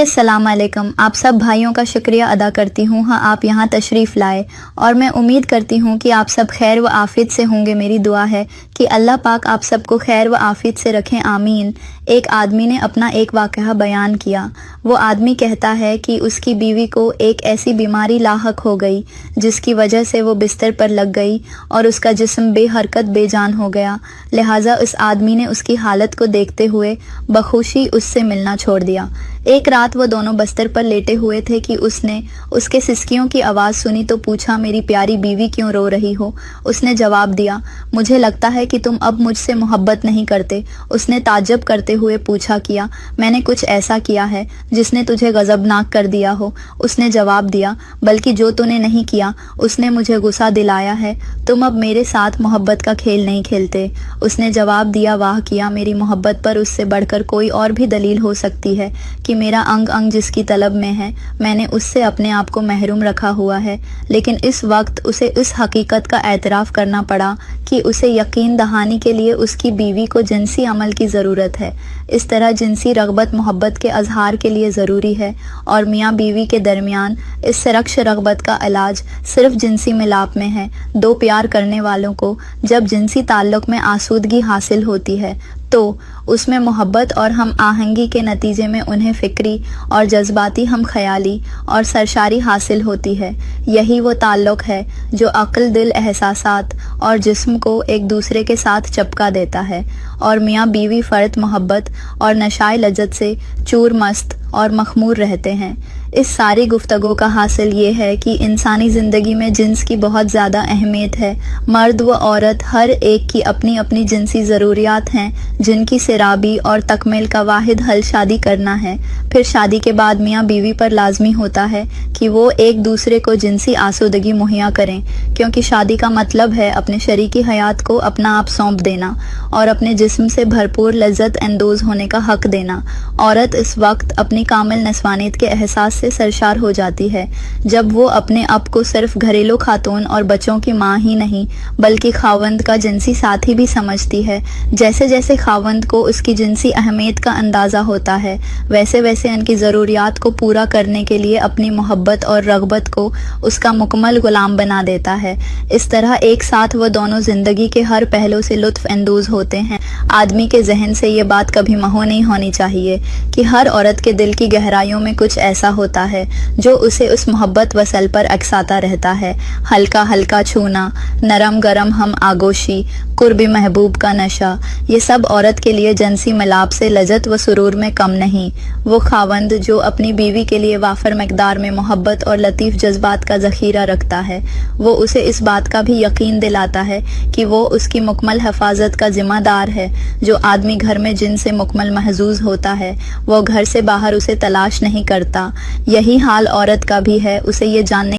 अस्सलाम वालेकुम। आप सब भाइयों का शुक्रिया अदा करती हूँ आप यहाँ तशरीफ़ लाए, और मैं उम्मीद करती हूँ कि आप सब खैर व आफियत से होंगे। मेरी दुआ है कि अल्लाह पाक आप सबको खैर व आफियत से रखें, आमीन। एक आदमी ने अपना एक वाक़या बयान किया। वो आदमी कहता है कि उसकी बीवी को एक ऐसी बीमारी लाहक हो गई जिसकी वजह से वो बिस्तर पर लग गई और उसका जिस्म बेहरकत बेजान हो गया। लिहाजा उस आदमी ने उसकी हालत को देखते हुए बखुशी उससे मिलना छोड़ दिया। एक रात वो दोनों बस्तर पर लेटे हुए थे कि उसने उसके सिसकियों की आवाज़ सुनी तो पूछा, मेरी प्यारी बीवी क्यों रो रही हो? उसने जवाब दिया, मुझे लगता है कि तुम अब मुझसे मोहब्बत नहीं करते। उसने ताज्जुब करते हुए पूछा, किया मैंने कुछ ऐसा किया है जिसने तुझे गज़बनाक कर दिया हो? उसने जवाब दिया, बल्कि जो तूने नहीं किया उसने मुझे गुस्सा दिलाया है। तुम अब मेरे साथ मोहब्बत का खेल नहीं खेलते। उसने जवाब दिया, वाह किया, मेरी मोहब्बत पर उससे बढ़कर कोई और भी दलील हो सकती है कि मेरा अंग अंग जिसकी तलब में है, मैंने उससे अपने आप को महरूम रखा हुआ है। लेकिन इस वक्त उसे इस हकीकत का एतराफ़ करना पड़ा कि उसे यकीन दहानी के लिए उसकी बीवी को जिनसी अमल की ज़रूरत है। इस तरह जिनसी रग़बत मोहब्बत के अजहार के लिए ज़रूरी है, और मियाँ बीवी के दरमियान इस सरक्श रग़बत का इलाज सिर्फ जिनसी मिलाप में है। दो प्यार करने वालों को जब जिनसी ताल्लुक़ में आसूदगी हासिल होती है तो उसमें मोहब्बत और हम आहंगी के नतीजे में उन्हें फ़िक्री और जज्बाती हम ख्याली और सरशारी हासिल होती है। यही वो ताल्लुक़ है जो अक्ल, दिल, एहसासात और जिस्म को एक दूसरे के साथ चपका देता है, और मियाँ बीवी फ़र्द मोहब्बत और नशाए लज़्ज़त से चूर मस्त और मखमूर रहते हैं। इस सारी गुफ्तगू का हासिल ये है कि इंसानी ज़िंदगी में जिन्स की बहुत ज़्यादा अहमियत है। मर्द व औरत हर एक की अपनी अपनी जिनसी ज़रूरियात हैं, जिनकी सिराबी और तकमील का वाहिद हल शादी करना है। फिर शादी के बाद मियाँ बीवी पर लाजमी होता है कि वो एक दूसरे को जिनसी आसूदगी मुहैया करें, क्योंकि शादी का मतलब है अपने शरीकी हयात को अपना आप सौंप देना और अपने जिस्म से भरपूर लज्जत अंदोज़ होने का हक़ देना। औरत इस वक्त अपनी कामिल नस्वानियत के एहसास से सरशार हो जाती है जब वो अपने आप को सिर्फ घरेलू खातून और बच्चों की माँ ही नहीं बल्कि खावंद का जिनसी साथी भी समझती है। जैसे जैसे खावंद को उसकी जिनसी अहमियत का अंदाज़ा होता है, वैसे वैसे उनकी ज़रूरियात को पूरा करने के लिए अपनी मोहब्बत और रग़बत को उसका मुकम्मल ग़ुलाम बना देता है। इस तरह एक साथ वो दोनों ज़िंदगी के हर पहलू से लुत्फ़ अंदोज़ होते हैं। आदमी के जहन से ये बात कभी महू नहीं होनी चाहिए कि हर औरत के दिल की गहराइयों में कुछ ऐसा होता है जो उसे उस मोहब्बत वसल पर अक्साता रहता है। हल्का हल्का छूना, नरम गरम हम आगोशी, कुर्बी महबूब का नशा, ये सब औरत के लिए जिनसी मिलाप से लज़्ज़त व सुरूर में कम नहीं। वो खावंद जो अपनी बीवी के लिए वाफर मकदार में मोहब्बत और लतीफ़ जज्बात का ज़ख़ीरा रखता है, वो उसे इस बात का भी यकीन दिलाता है कि वो उसकी मुकम्मल हिफाजत का ज़िम्मेदार है। जो आदमी घर में जिन से मुकम्मल महजूज होता है वो घर से बाहर उसे तलाश नहीं करता। यही हाल औरत का भी है। उसे ये जानने